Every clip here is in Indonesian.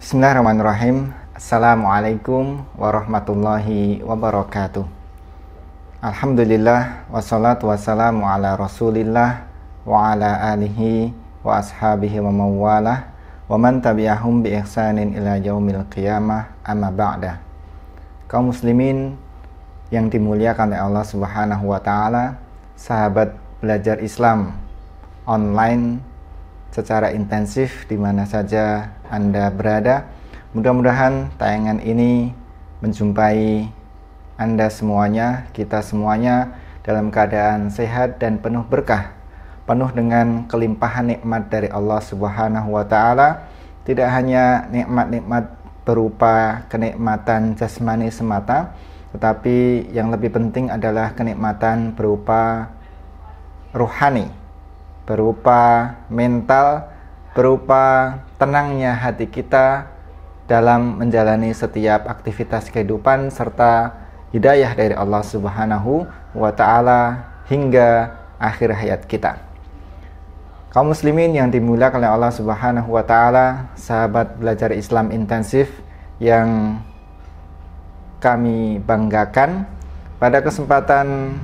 Bismillahirrahmanirrahim. Assalamualaikum warahmatullahi wabarakatuh. Alhamdulillah, wassalatu wassalamu ala rasulillah wa ala alihi wa ashabihi wa mawalah wa man tabi'ahum bi ihsanin ila yaumil qiyamah, amma ba'da. Kaum muslimin yang dimuliakan oleh Allah Subhanahu wa taala, sahabat belajar Islam online secara intensif di mana saja Anda berada. Mudah-mudahan tayangan ini menjumpai Anda semuanya, kita semuanya dalam keadaan sehat dan penuh berkah, penuh dengan kelimpahan nikmat dari Allah Subhanahu wa taala. Tidak hanya nikmat-nikmat berupa kenikmatan jasmani semata, tetapi yang lebih penting adalah kenikmatan berupa rohani, berupa mental, berupa tenangnya hati kita dalam menjalani setiap aktivitas kehidupan, serta hidayah dari Allah Subhanahu wa ta'ala hingga akhir hayat kita. Kaum muslimin yang dimuliakan oleh Allah Subhanahu wa ta'ala, sahabat belajar Islam intensif yang kami banggakan, pada kesempatan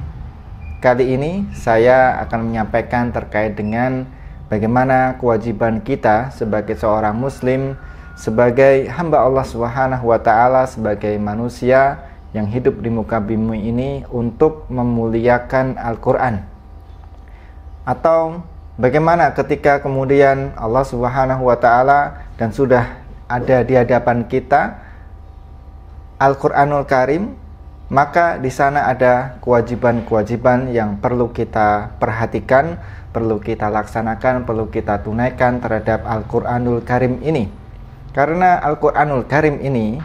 kali ini saya akan menyampaikan terkait dengan bagaimana kewajiban kita sebagai seorang muslim, sebagai hamba Allah Subhanahu wa taala, sebagai manusia yang hidup di muka bumi ini untuk memuliakan Al-Qur'an. Atau bagaimana ketika kemudian Allah Subhanahu wa taala dan sudah ada di hadapan kita Al-Qur'anul Karim, maka di sana ada kewajiban-kewajiban yang perlu kita perhatikan, perlu kita laksanakan, perlu kita tunaikan terhadap Al-Qur'anul Karim ini. Karena Al-Qur'anul Karim ini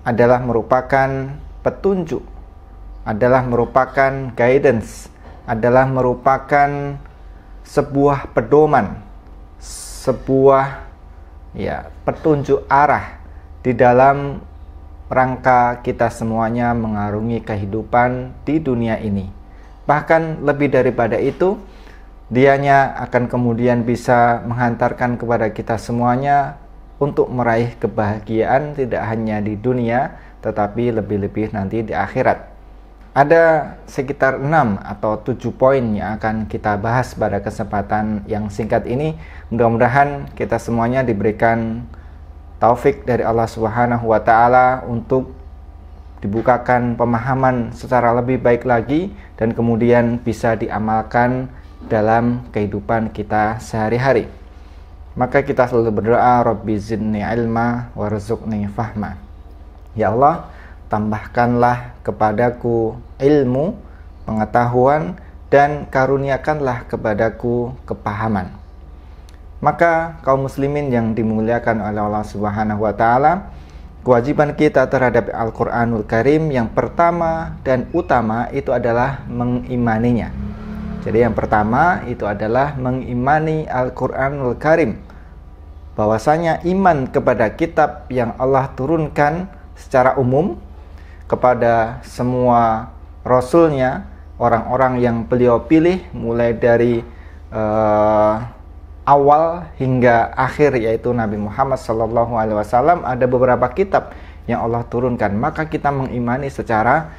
adalah merupakan petunjuk, adalah merupakan guidance, adalah merupakan sebuah pedoman, sebuah petunjuk arah di dalam rangka kita semuanya mengarungi kehidupan di dunia ini. Bahkan lebih daripada itu, dianya akan kemudian bisa menghantarkan kepada kita semuanya untuk meraih kebahagiaan tidak hanya di dunia, tetapi lebih-lebih nanti di akhirat. Ada sekitar 6 atau 7 poin yang akan kita bahas pada kesempatan yang singkat ini. Mudah-mudahan kita semuanya diberikan taufik dari Allah Subhanahu wa taala untuk dibukakan pemahaman secara lebih baik lagi dan kemudian bisa diamalkan dalam kehidupan kita sehari-hari. Maka kita selalu berdoa, Rabbi zidni ilma warzuqni fahma. Ya Allah, tambahkanlah kepadaku ilmu, pengetahuan, dan karuniakanlah kepadaku kepahaman. Maka kaum muslimin yang dimuliakan oleh Allah Subhanahu wa taala, kewajiban kita terhadap Al-Qur'anul Karim yang pertama dan utama itu adalah mengimaninya. Jadi yang pertama itu adalah mengimani Al-Qur'anul Karim. Bahwasanya iman kepada kitab yang Allah turunkan secara umum kepada semua rasulnya, orang-orang yang beliau pilih mulai dari awal hingga akhir, yaitu Nabi Muhammad SAW, ada beberapa kitab yang Allah turunkan. Maka kita mengimani secara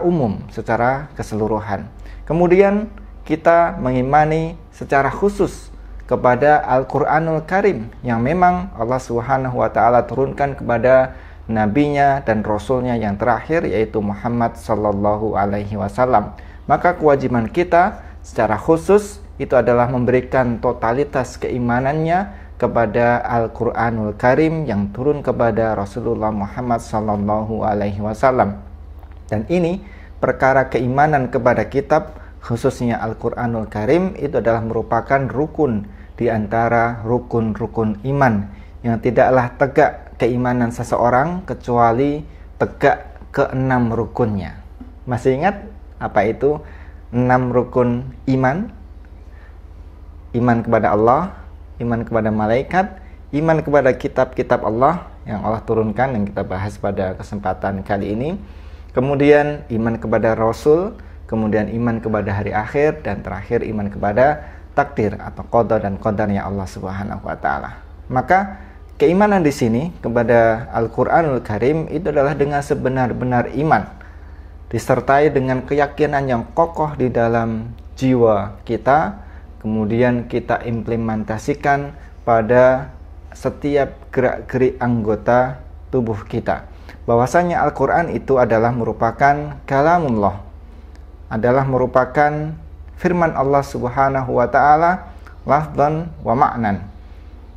umum, secara keseluruhan. Kemudian kita mengimani secara khusus kepada Al-Qur'anul Karim yang memang Allah Subhanahu wa taala turunkan kepada nabinya dan rasulnya yang terakhir, yaitu Muhammad sallallahu alaihi wasallam. Maka kewajiban kita secara khusus itu adalah memberikan totalitas keimanannya kepada Al-Qur'anul Karim yang turun kepada Rasulullah Muhammad sallallahu alaihi wasallam. Dan ini perkara keimanan kepada kitab, khususnya Al-Qur'anul Karim, itu adalah merupakan rukun di antara rukun-rukun iman yang tidaklah tegak keimanan seseorang kecuali tegak ke-6 rukunnya. Masih ingat apa itu 6 rukun iman? Iman kepada Allah, iman kepada malaikat, iman kepada kitab-kitab Allah yang Allah turunkan yang kita bahas pada kesempatan kali ini. Kemudian iman kepada Rasul, kemudian iman kepada hari akhir, dan terakhir iman kepada takdir atau qada dan qadarnya Allah Subhanahu wa taala. Maka keimanan di sini kepada Al-Qur'anul Karim itu adalah dengan sebenar-benar iman, disertai dengan keyakinan yang kokoh di dalam jiwa kita, kemudian kita implementasikan pada setiap gerak-gerik anggota tubuh kita, bahwasanya Al-Quran itu adalah merupakan kalamullah, adalah merupakan firman Allah Subhanahu wa ta'ala, lafdan wa ma'nan,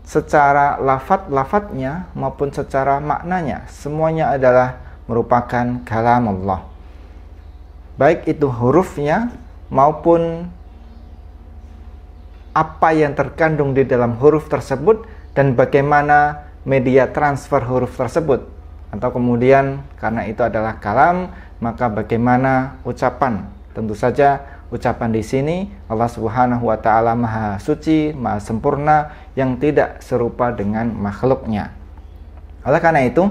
secara lafaz-lafaznya maupun secara maknanya, semuanya adalah merupakan kalamullah, baik itu hurufnya maupun apa yang terkandung di dalam huruf tersebut dan bagaimana media transfer huruf tersebut. Atau kemudian karena itu adalah kalam, maka bagaimana ucapan. Tentu saja ucapan di sini Allah Subhanahu wa ta'ala maha suci, maha sempurna, yang tidak serupa dengan makhluknya. Oleh karena itu,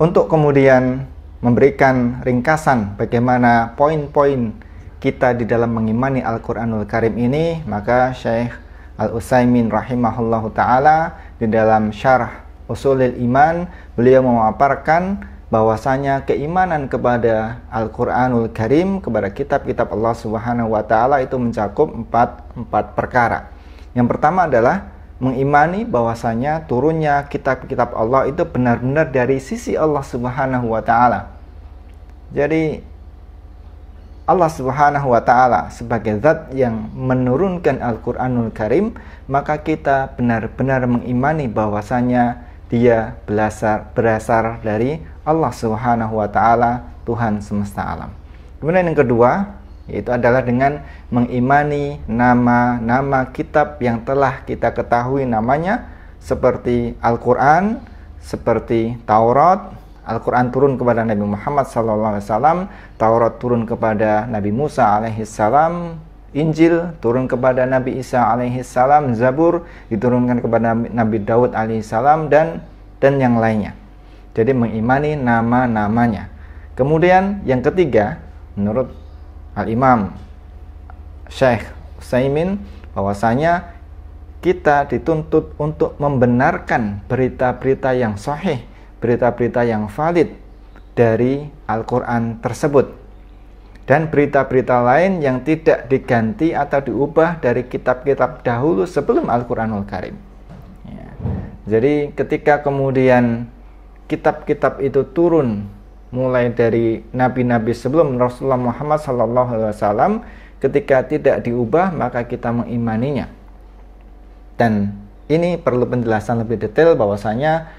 untuk kemudian memberikan ringkasan bagaimana poin-poin kita di dalam mengimani Al-Quranul Karim ini, maka Syekh Al-Utsaimin rahimahullahu ta'ala di dalam syarah Ushulul Iman, beliau memaparkan bahwasanya keimanan kepada Al-Quranul Karim, kepada kitab-kitab Allah Subhanahu wa ta'ala itu mencakup empat perkara. Yang pertama adalah mengimani bahwasanya turunnya kitab-kitab Allah itu benar-benar dari sisi Allah Subhanahu wa ta'ala. Jadi Allah Subhanahu wa ta'ala sebagai zat yang menurunkan Al-Quranul Karim, maka kita benar-benar mengimani bahwasanya dia berasal dari Allah Subhanahu wa ta'ala, Tuhan semesta alam. Kemudian yang kedua, yaitu adalah dengan mengimani nama-nama kitab yang telah kita ketahui namanya, seperti Al-Quran, seperti Taurat. Al-Quran turun kepada Nabi Muhammad SAW, Taurat turun kepada Nabi Musa alaihissalam, Injil turun kepada Nabi Isa alaihissalam, Zabur diturunkan kepada Nabi Daud alaihissalam, dan yang lainnya. Jadi mengimani nama-namanya. Kemudian yang ketiga, menurut Al-Imam Syekh Utsaimin, bahwasanya kita dituntut untuk membenarkan berita-berita yang sahih, berita-berita yang valid dari Al-Quran tersebut, dan berita-berita lain yang tidak diganti atau diubah dari kitab-kitab dahulu sebelum Al-Quranul Karim. Ya. Jadi ketika kemudian kitab-kitab itu turun mulai dari nabi-nabi sebelum Rasulullah Muhammad SAW, ketika tidak diubah maka kita mengimaninya. Dan ini perlu penjelasan lebih detail bahwasanya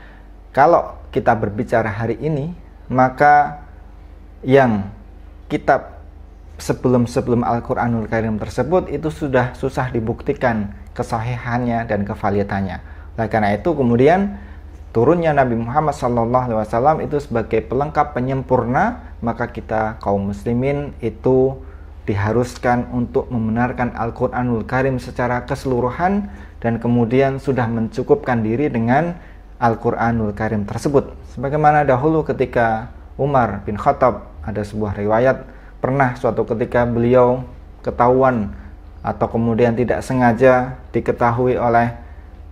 kalau kita berbicara hari ini, maka yang kitab sebelum Al-Quranul Karim tersebut itu sudah susah dibuktikan kesahihannya dan kevalidannya. Oleh karena itu kemudian turunnya Nabi Muhammad SAW itu sebagai pelengkap penyempurna, maka kita kaum muslimin itu diharuskan untuk membenarkan Al-Quranul Karim secara keseluruhan, dan kemudian sudah mencukupkan diri dengan Al-Quranul Karim tersebut. Sebagaimana dahulu ketika Umar bin Khattab, ada sebuah riwayat, pernah suatu ketika beliau ketahuan atau kemudian tidak sengaja diketahui oleh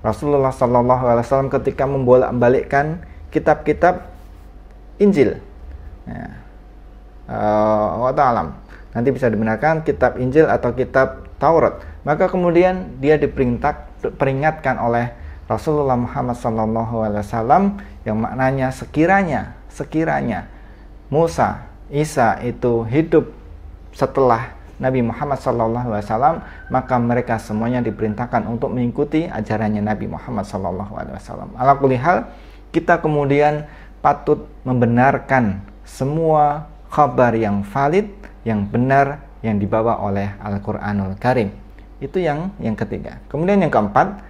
Rasulullah SAW ketika membolak-balikkan kitab-kitab Injil. Ya. Wallahu nanti bisa dibenarkan kitab Injil atau kitab Taurat. Maka kemudian dia diperingatkan oleh Rasulullah Muhammad SAW, yang maknanya sekiranya Musa, Isa itu hidup setelah Nabi Muhammad SAW, maka mereka semuanya diperintahkan untuk mengikuti ajarannya Nabi Muhammad SAW. Ala kulli hal, kita kemudian patut membenarkan semua kabar yang valid, yang benar, yang dibawa oleh Al-Quranul Karim. Itu yang ketiga. Kemudian yang keempat,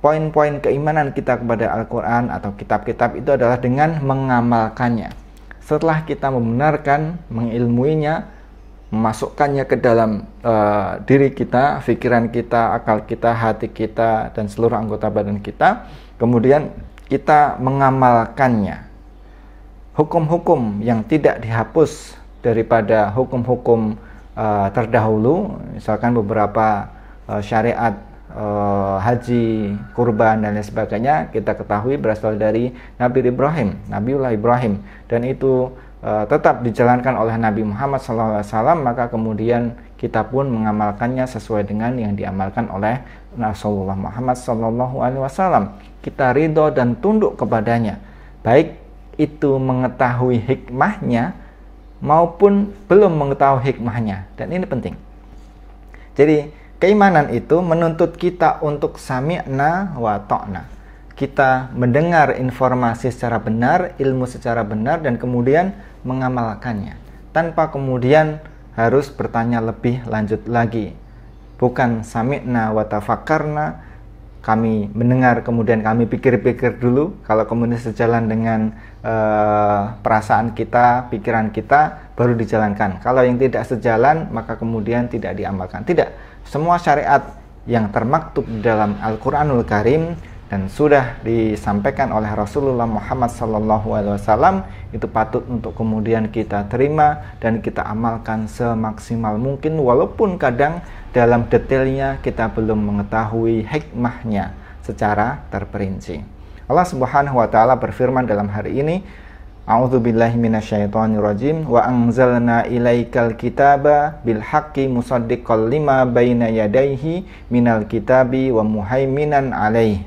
poin-poin keimanan kita kepada Al-Quran atau kitab-kitab itu adalah dengan mengamalkannya. Setelah kita membenarkan, mengilmuinya, memasukkannya ke dalam diri kita, pikiran kita, akal kita, hati kita, dan seluruh anggota badan kita, kemudian kita mengamalkannya. Hukum-hukum yang tidak dihapus daripada hukum-hukum terdahulu, misalkan beberapa syariat haji, kurban dan lain sebagainya, kita ketahui berasal dari Nabiullah Ibrahim, dan itu tetap dijalankan oleh Nabi Muhammad SAW, maka kemudian kita pun mengamalkannya sesuai dengan yang diamalkan oleh Rasulullah Muhammad SAW. Kita ridho dan tunduk kepadanya, baik itu mengetahui hikmahnya maupun belum mengetahui hikmahnya, dan ini penting. Jadi keimanan itu menuntut kita untuk sami'na wa ta'na. Kita mendengar informasi secara benar, ilmu secara benar, dan kemudian mengamalkannya tanpa kemudian harus bertanya lebih lanjut lagi. Bukan sami'na wa tafakkarna, kami mendengar kemudian kami pikir-pikir dulu, kalau kemudian sejalan dengan perasaan kita, pikiran kita, baru dijalankan. Kalau yang tidak sejalan, maka kemudian tidak diamalkan. Tidak, semua syariat yang termaktub di dalam Al-Quranul Karim dan sudah disampaikan oleh Rasulullah Muhammad SAW itu patut untuk kemudian kita terima dan kita amalkan semaksimal mungkin, walaupun kadang dalam detailnya kita belum mengetahui hikmahnya secara terperinci. Allah Subhanahu wa taala berfirman dalam hari ini, A'udzubillahi minasyaitonirrajim, wa anzalna ilaikal kitaba bil haqqi musaddiqal lima baina yadayhi minal kitabi wa muhaiminan alaih.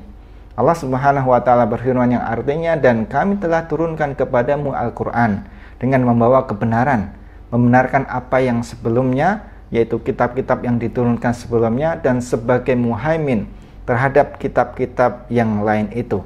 Allah Subhanahu wa taala berfirman yang artinya, dan kami telah turunkan kepadamu Al-Qur'an dengan membawa kebenaran, membenarkan apa yang sebelumnya, yaitu kitab-kitab yang diturunkan sebelumnya, dan sebagai muhaimin terhadap kitab-kitab yang lain itu.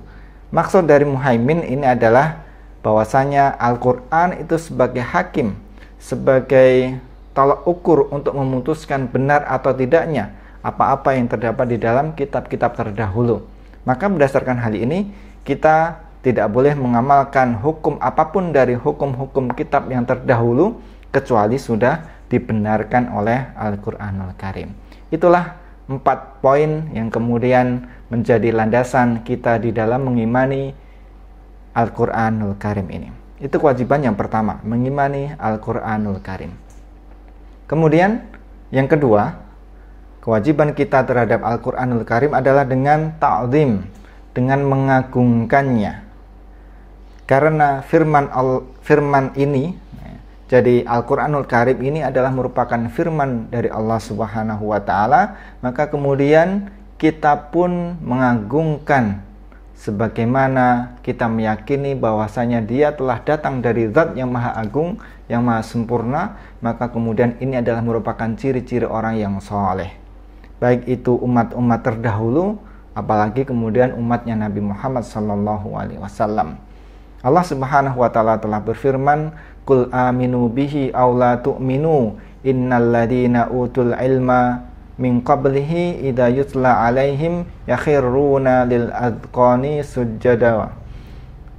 Maksud dari muhaimin ini adalah bahwasanya Al-Quran itu sebagai hakim, sebagai tolak ukur untuk memutuskan benar atau tidaknya apa-apa yang terdapat di dalam kitab-kitab terdahulu. Maka berdasarkan hal ini, kita tidak boleh mengamalkan hukum apapun dari hukum-hukum kitab yang terdahulu kecuali sudah dibenarkan oleh Al-Quranul Karim. Itulah 4 poin yang kemudian menjadi landasan kita di dalam mengimani Al-Quranul Karim ini. Itu kewajiban yang pertama, mengimani Al-Quranul Karim. Kemudian yang kedua, kewajiban kita terhadap Al-Quranul Karim adalah dengan ta'zim, dengan mengagungkannya. Karena firman ini, jadi Al-Quranul Karim ini adalah merupakan firman dari Allah Subhanahu wa taala, maka kemudian kita pun mengagungkan sebagaimana kita meyakini bahwasanya dia telah datang dari Zat yang Maha Agung, yang Maha Sempurna, maka kemudian ini adalah merupakan ciri-ciri orang yang soleh. Baik itu umat-umat terdahulu, apalagi kemudian umatnya Nabi Muhammad SAW. Allah Subhanahu wa taala telah berfirman, "Qul aminu bihi aw la tu'minu, innal ladina utul ilma min qablihi idza yutla alaihim yakhiruna lil adqani sujada."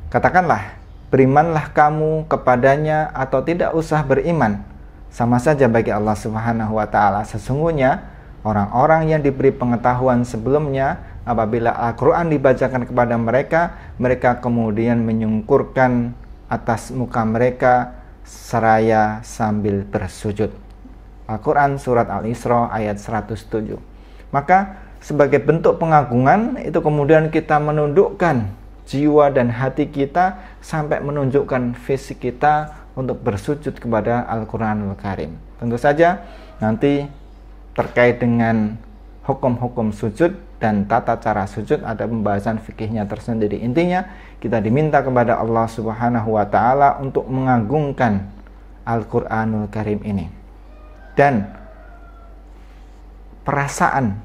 Katakanlah, berimanlah kamu kepadanya atau tidak usah beriman, sama saja bagi Allah Subhanahu wa taala. Sesungguhnya orang-orang yang diberi pengetahuan sebelumnya, apabila Al-Quran dibacakan kepada mereka, mereka kemudian menyungkurkan atas muka mereka seraya sambil bersujud. Al-Quran surat Al-Isra ayat 107. Maka sebagai bentuk pengagungan itu kemudian kita menundukkan jiwa dan hati kita sampai menunjukkan fisik kita untuk bersujud kepada Al-Quranul Karim. Tentu saja nanti terkait dengan hukum-hukum sujud dan tata cara sujud ada pembahasan fikihnya tersendiri. Intinya kita diminta kepada Allah Subhanahu wa taala untuk mengagungkan Al-Qur'anul Karim ini. Dan perasaan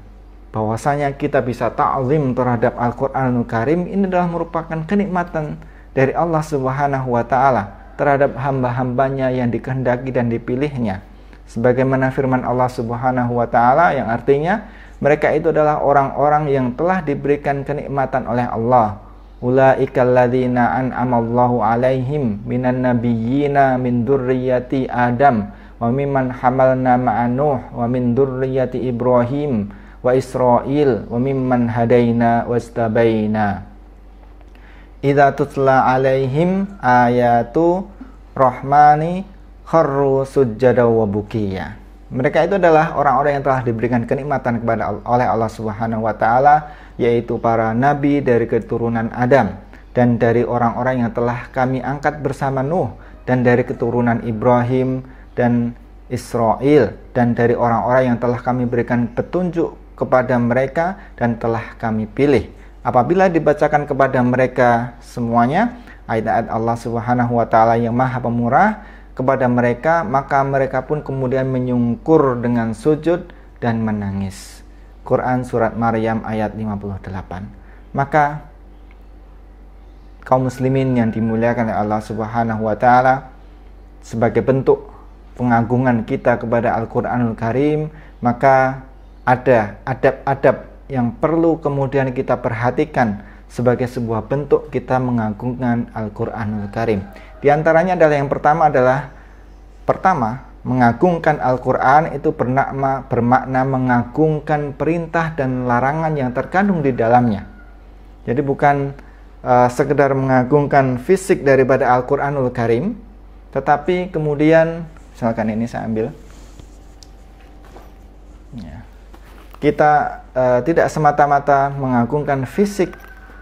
bahwasanya kita bisa ta'zim terhadap Al-Qur'anul Karim ini adalah merupakan kenikmatan dari Allah Subhanahu wa taala terhadap hamba-hambanya yang dikehendaki dan dipilihnya. Sebagaimana firman Allah Subhanahu wa taala yang artinya mereka itu adalah orang-orang yang telah diberikan kenikmatan oleh Allah. Ulaikal ladzina an'amallahu alaihim minan nabiyyina min dzurriyyati Adam wa mimman hamalna ma'a Nuh wa min dzurriyyati Ibrahim wa Israil wa mimman hadaina wastabaina. Idza tutla alaihim ayatu rahmani kharru sujjada wa bukiya. Mereka itu adalah orang-orang yang telah diberikan kenikmatan oleh Allah Subhanahu wa taala, yaitu para nabi dari keturunan Adam, dan dari orang-orang yang telah kami angkat bersama Nuh, dan dari keturunan Ibrahim dan Israel, dan dari orang-orang yang telah kami berikan petunjuk kepada mereka dan telah kami pilih. Apabila dibacakan kepada mereka semuanya ayat-ayat Allah Subhanahu wa taala yang Maha Pemurah kepada mereka, maka mereka pun kemudian menyungkur dengan sujud dan menangis. Quran surat Maryam ayat 58. Maka kaum muslimin yang dimuliakan oleh Allah Subhanahu wa taala, sebagai bentuk pengagungan kita kepada Al-Qur'anul Karim, maka ada adab-adab yang perlu kemudian kita perhatikan sebagai sebuah bentuk kita mengagungkan Al-Qur'anul Karim. Di antaranya adalah yang pertama adalah mengagungkan Al-Qur'an itu bermakna mengagungkan perintah dan larangan yang terkandung di dalamnya. Jadi bukan sekedar mengagungkan fisik daripada Al-Qur'anul Karim, tetapi kemudian misalkan ini saya ambil ya. Kita tidak semata-mata mengagungkan fisik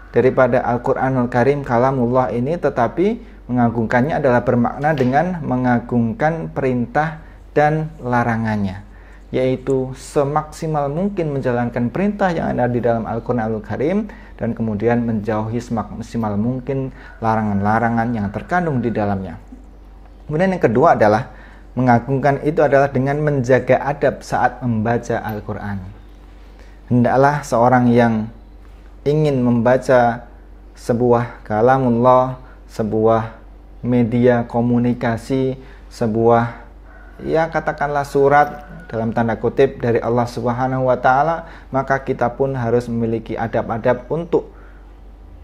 daripada Al-Qur'anul Karim kalamullah ini, tetapi mengagungkannya adalah bermakna dengan mengagungkan perintah dan larangannya, yaitu semaksimal mungkin menjalankan perintah yang ada di dalam Al-Qur'anul Karim dan kemudian menjauhi semaksimal mungkin larangan-larangan yang terkandung di dalamnya. Kemudian yang kedua adalah mengagungkan itu adalah dengan menjaga adab saat membaca Al-Qur'an. Hendaklah seorang yang ingin membaca sebuah kalamullah, sebuah media komunikasi, sebuah ya katakanlah surat dalam tanda kutip dari Allah Subhanahu wa taala, maka kita pun harus memiliki adab-adab untuk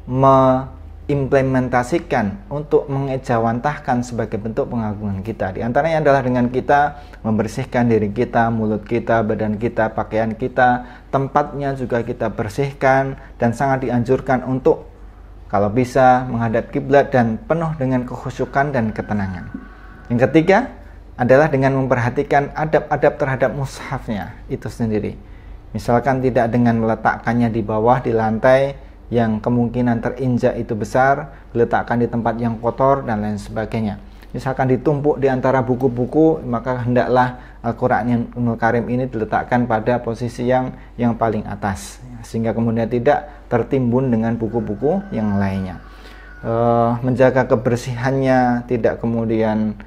mengimplementasikan, untuk mengejawantahkan sebagai bentuk pengagungan kita. Di antaranya adalah dengan kita membersihkan diri kita, mulut kita, badan kita, pakaian kita, tempatnya juga kita bersihkan, dan sangat dianjurkan untuk kalau bisa menghadap kiblat dan penuh dengan kekhusyukan dan ketenangan. Yang ketiga adalah dengan memperhatikan adab-adab terhadap mushafnya itu sendiri. Misalkan tidak dengan meletakkannya di bawah di lantai yang kemungkinan terinjak itu besar, diletakkan di tempat yang kotor dan lain sebagainya. Misalkan ditumpuk di antara buku-buku, maka hendaklah Al-Qur'anul Karim ini diletakkan pada posisi yang paling atas, sehingga kemudian tidak tertimbun dengan buku-buku yang lainnya. Menjaga kebersihannya, tidak kemudian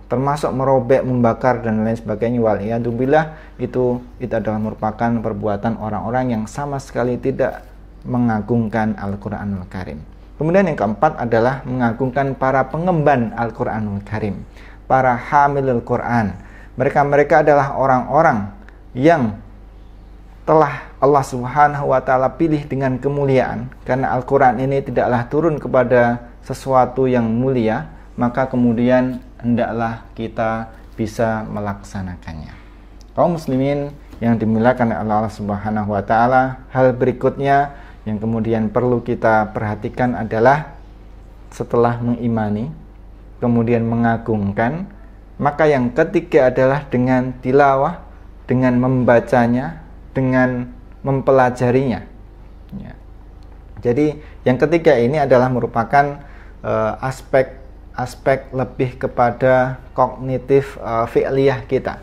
termasuk merobek, membakar dan lain sebagainya. Waliyadzubillah, itu adalah merupakan perbuatan orang-orang yang sama sekali tidak mengagungkan Al-Qur'anul Karim. Kemudian yang keempat adalah mengagungkan para pengemban Al-Qur'anul Karim, para hamilul Qur'an. Mereka adalah orang-orang yang telah Allah Subhanahu wa taala pilih dengan kemuliaan, karena Al-Qur'an ini tidaklah turun kepada sesuatu yang mulia, maka kemudian hendaklah kita bisa melaksanakannya. Kaum muslimin yang dimuliakan oleh Allah Subhanahu wa taala, hal berikutnya yang kemudian perlu kita perhatikan adalah setelah mengimani, kemudian mengagungkan, maka yang ketiga adalah dengan tilawah, dengan membacanya, dengan mempelajarinya. Ya. Jadi yang ketiga ini adalah merupakan aspek lebih kepada kognitif fi'liyah kita.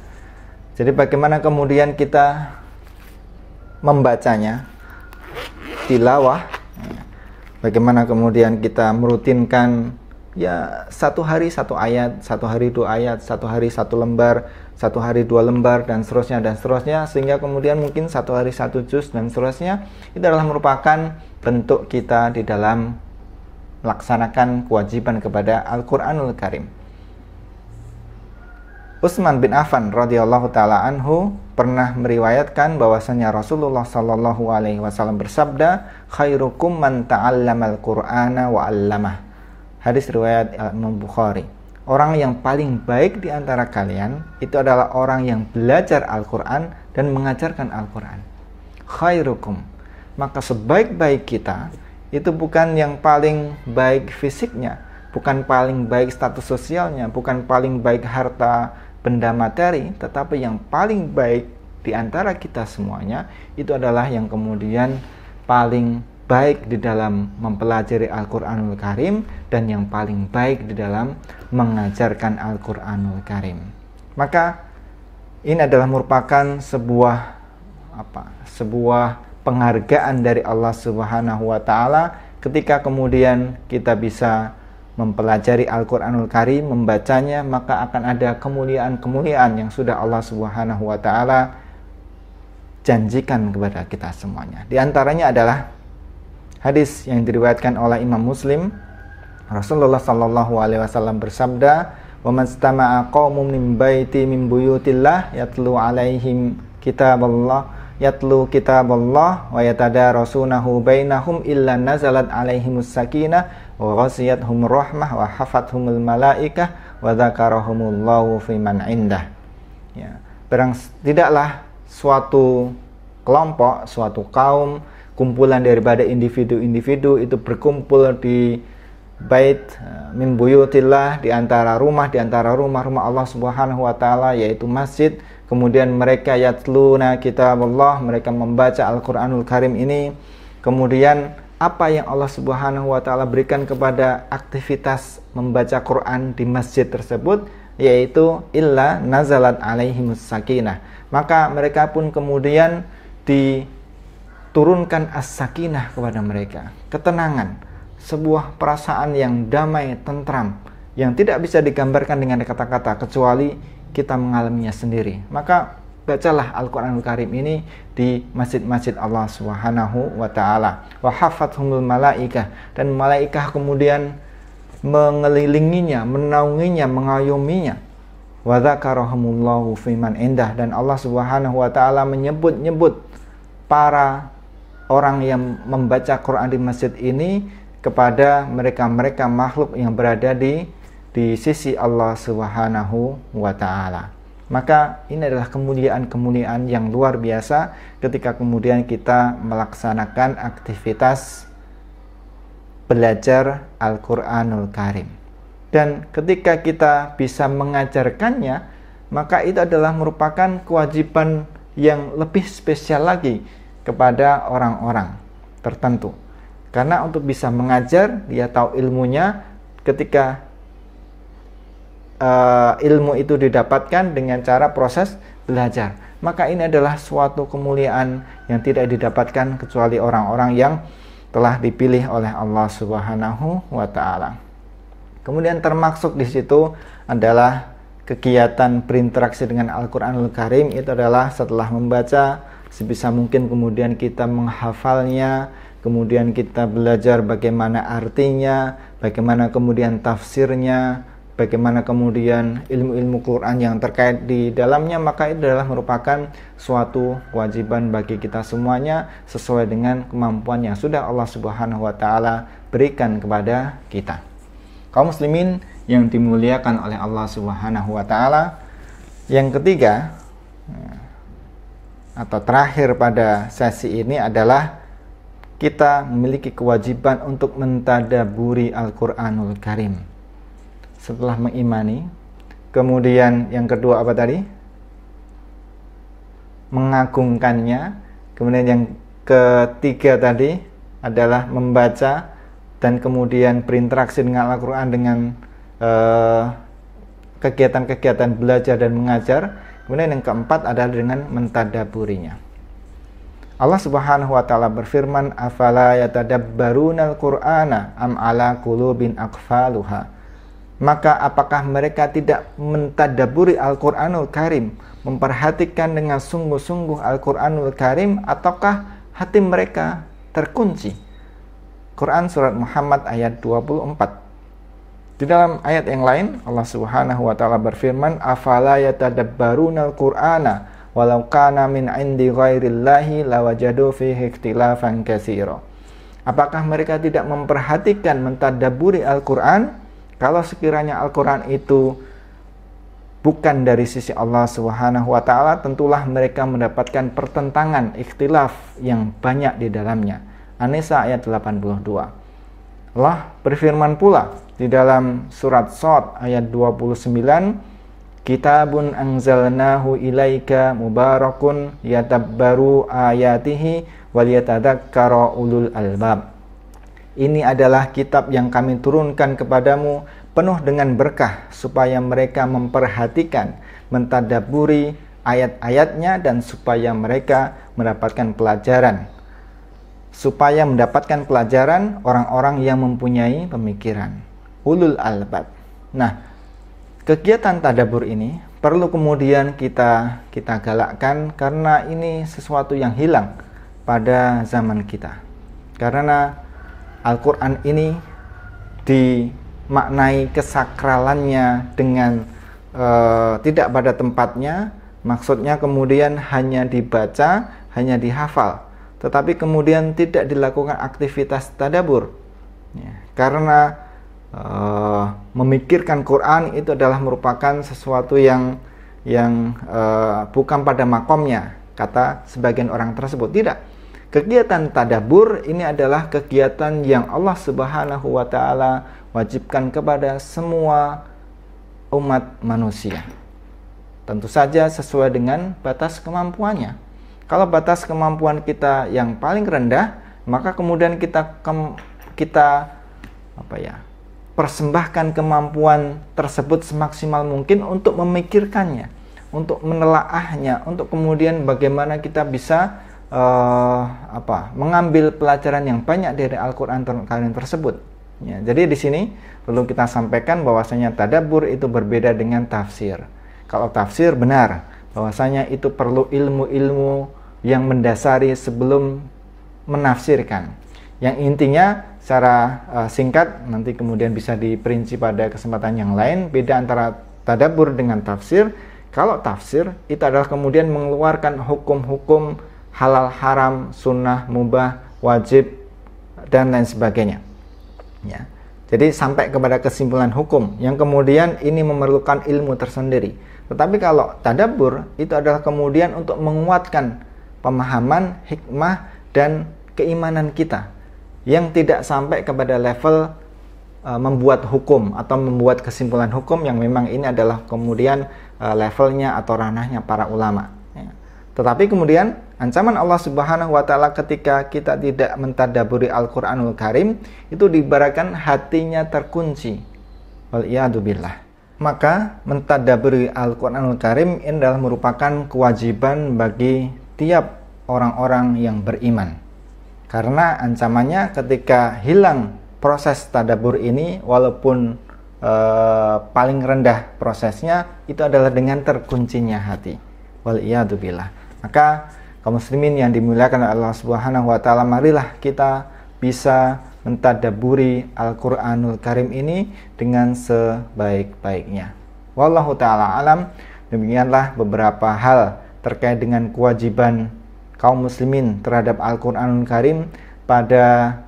Jadi bagaimana kemudian kita membacanya, tilawah, bagaimana kemudian kita merutinkan ya satu hari satu ayat, satu hari dua ayat, satu hari satu lembar, satu hari dua lembar dan seterusnya, sehingga kemudian mungkin satu hari satu juz dan seterusnya. Itu adalah merupakan bentuk kita di dalam melaksanakan kewajiban kepada Al-Qur'anul Karim. Utsman bin Affan radhiyallahu taala anhu pernah meriwayatkan bahwasanya Rasulullah sallallahu alaihi wasallam bersabda, "Khairukum man ta'allamal Qur'ana wa 'allamah." Hadis riwayat Imam Bukhari. Orang yang paling baik di antara kalian itu adalah orang yang belajar Al-Qur'an dan mengajarkan Al-Qur'an. Khairukum. Maka sebaik-baik kita itu bukan yang paling baik fisiknya, bukan paling baik status sosialnya, bukan paling baik harta benda materi, tetapi yang paling baik di antara kita semuanya itu adalah yang kemudian paling baik di dalam mempelajari Al-Qur'anul Karim dan yang paling baik di dalam mengajarkan Al-Qur'anul Karim. Maka ini adalah merupakan sebuah penghargaan dari Allah Subhanahu wa taala ketika kemudian kita bisa mempelajari Al-Qur'anul Karim, membacanya, maka akan ada kemuliaan-kemuliaan yang sudah Allah Subhanahu wa taala janjikan kepada kita semuanya. Di antaranya adalah hadis yang diriwayatkan oleh Imam Muslim. Rasulullah sallallahu alaihi wasallam bersabda, "Wa man istama'a qaumun min baiti min buyutillah yatlu alaihim kitaballah wa yatadarasunahu bainahum illa nazalat alaihimus sakinah wa ghasiyatuhum rahmah wa hafathumul malaikah wa dzakarahumullahu fiman indah." Ya, tidaklah suatu kelompok, suatu kaum, kumpulan daripada individu-individu itu berkumpul di bait min buyutillah, di antara rumah-rumah Allah Subhanahu wa taala, yaitu masjid. Kemudian mereka yatluna kitaballah, mereka membaca Al-Qur'anul Karim ini. Kemudian apa yang Allah Subhanahu wa taala berikan kepada aktivitas membaca Quran di masjid tersebut, yaitu illa nazalat alaihimus sakinah. Maka mereka pun kemudian diturunkan as-sakinah kepada mereka, ketenangan, sebuah perasaan yang damai, tentram, yang tidak bisa digambarkan dengan kata-kata kecuali kita mengalaminya sendiri. Maka bacalah Al-Qur'anul Karim ini di masjid-masjid Allah Subhanahu wa taala. Wa hafathumul malaikah, dan malaikah kemudian mengelilinginya, menaunginya, mengayominya. Wa dzakarahumullahu fiman indah, dan Allah Subhanahu wa taala menyebut-nyebut para orang yang membaca Quran di masjid ini kepada mereka makhluk yang berada di sisi Allah Subhanahu wa taala. Maka ini adalah kemuliaan-kemuliaan yang luar biasa ketika kemudian kita melaksanakan aktivitas belajar Al-Qur'anul Karim. Dan ketika kita bisa mengajarkannya, maka itu adalah merupakan kewajiban yang lebih spesial lagi kepada orang-orang tertentu. Karena untuk bisa mengajar, dia tahu ilmunya. Ketika ilmu itu didapatkan dengan cara proses belajar, maka ini adalah suatu kemuliaan yang tidak didapatkan kecuali orang-orang yang telah dipilih oleh Allah Subhanahu wa taala. Kemudian termasuk di situ adalah kegiatan berinteraksi dengan Al-Qur'anul Karim. Itu adalah setelah membaca, sebisa mungkin kemudian kita menghafalnya, kemudian kita belajar bagaimana artinya, bagaimana kemudian tafsirnya, bagaimana kemudian ilmu-ilmu Quran yang terkait di dalamnya. Maka itu adalah merupakan suatu kewajiban bagi kita semuanya sesuai dengan kemampuan yang sudah Allah Subhanahu wa taala berikan kepada kita. Kaum muslimin yang dimuliakan oleh Allah Subhanahu wa taala, yang ketiga atau terakhir pada sesi ini adalah kita memiliki kewajiban untuk mentadaburi Al-Qur'anul Karim. Setelah mengimani, kemudian yang kedua apa tadi? Mengagungkannya. Kemudian yang ketiga tadi adalah membaca dan kemudian berinteraksi dengan Al-Quran dengan kegiatan-kegiatan belajar dan mengajar. Kemudian yang keempat adalah dengan mentadaburinya. Allah Subhanahu wa taala berfirman, "Afala yatadabbarunal Qur'ana am ala qulubin aqfaluha?" Maka apakah mereka tidak mentadaburi Al-Qur'anul Karim, memperhatikan dengan sungguh-sungguh Al-Qur'anul Karim, ataukah hati mereka terkunci? Quran surat Muhammad ayat 24. Di dalam ayat yang lain Allah Subhanahu wa taala berfirman, "Afala yatadabbarunal Qur'ana walau kana min 'indi ghairillahi lawajadu fihi ikhtilafan katsira." Apakah mereka tidak memperhatikan, mentadaburi Al-Qur'an? Kalau sekiranya Al-Quran itu bukan dari sisi Allah Subhanahu wa taala, tentulah mereka mendapatkan pertentangan, ikhtilaf yang banyak di dalamnya. An-Nisa ayat 82. Allah berfirman pula di dalam surat Shad ayat 29, kitabun anzalnahu ilaika mubarakun yadabbaru ayatihi waliyatadzakkara ulul albab. Ini adalah kitab yang kami turunkan kepadamu penuh dengan berkah supaya mereka memperhatikan, mentadabburi ayat-ayatnya dan supaya mereka mendapatkan pelajaran. Supaya mendapatkan pelajaran orang-orang yang mempunyai pemikiran. Ulul albab. Nah, kegiatan tadabbur ini perlu kemudian kita galakkan karena ini sesuatu yang hilang pada zaman kita. Karena Al-Quran ini dimaknai kesakralannya dengan tidak pada tempatnya. Maksudnya kemudian hanya dibaca, hanya dihafal, tetapi kemudian tidak dilakukan aktivitas tadabbur. Karena memikirkan Quran itu adalah merupakan sesuatu yang bukan pada makomnya, kata sebagian orang tersebut. Tidak. Kegiatan tadabbur ini adalah kegiatan yang Allah Subhanahu wa taala wajibkan kepada semua umat manusia. Tentu saja sesuai dengan batas kemampuannya. Kalau batas kemampuan kita yang paling rendah, maka kemudian kita persembahkan kemampuan tersebut semaksimal mungkin untuk memikirkannya, untuk menelaahnya, untuk kemudian bagaimana kita bisa mengambil pelajaran yang banyak dari Al-Quran Karim tersebut. Ya, jadi di sini perlu kita sampaikan bahwasanya tadabbur itu berbeda dengan tafsir. Kalau tafsir benar bahwasanya itu perlu ilmu-ilmu yang mendasari sebelum menafsirkan. Yang intinya secara singkat, nanti kemudian bisa diperinci pada kesempatan yang lain, beda antara tadabbur dengan tafsir. Kalau tafsir itu adalah kemudian mengeluarkan hukum-hukum halal haram, sunnah, mubah, wajib, dan lain sebagainya. Ya. Jadi sampai kepada kesimpulan hukum yang kemudian ini memerlukan ilmu tersendiri. Tetapi kalau tadabbur itu adalah kemudian untuk menguatkan pemahaman, hikmah, dan keimanan kita yang tidak sampai kepada level membuat hukum atau membuat kesimpulan hukum yang memang ini adalah kemudian levelnya atau ranahnya para ulama. Ya. Tetapi kemudian ancaman Allah Subhanahu wa taala ketika kita tidak mentadabburi Al-Qur'anul Karim itu diibaratkan hatinya terkunci. Wal iyadu billah. Maka mentadabburi Al-Qur'anul Karim ini adalah merupakan kewajiban bagi tiap orang-orang yang beriman. Karena ancamannya ketika hilang proses tadabbur ini, walaupun paling rendah prosesnya, itu adalah dengan terkuncinya hati. Wal iyadu billah. Maka kaum muslimin yang dimuliakan oleh Allah Subhanahu wa taala, marilah kita bisa mentadabburi Al-Qur'anul Karim ini dengan sebaik-baiknya. Wallahu taala alam. Demikianlah beberapa hal terkait dengan kewajiban kaum muslimin terhadap Al-Qur'anul Karim pada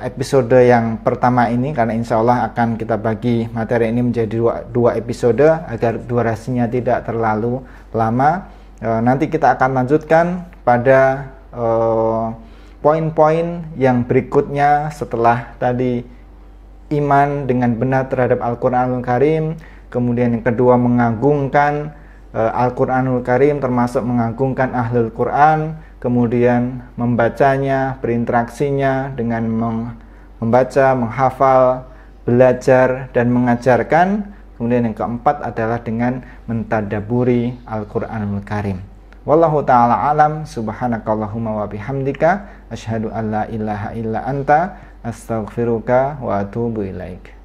episode yang pertama ini, karena insya Allah akan kita bagi materi ini menjadi dua episode agar durasinya tidak terlalu lama. Nanti kita akan lanjutkan pada poin-poin yang berikutnya setelah tadi iman dengan benar terhadap Al-Qur'anul Karim, kemudian yang kedua mengagungkan Al-Qur'anul Karim, termasuk mengagungkan Ahlul Quran, kemudian membacanya, berinteraksinya dengan membaca, menghafal, belajar, dan mengajarkan. Kemudian yang keempat adalah dengan mentadabburi Al-Qur'anul Karim. Wallahu ta'ala alam. Subhanakallahumma wa bihamdika asyhadu an la ilaha illa anta astaghfiruka wa atubu ilaik.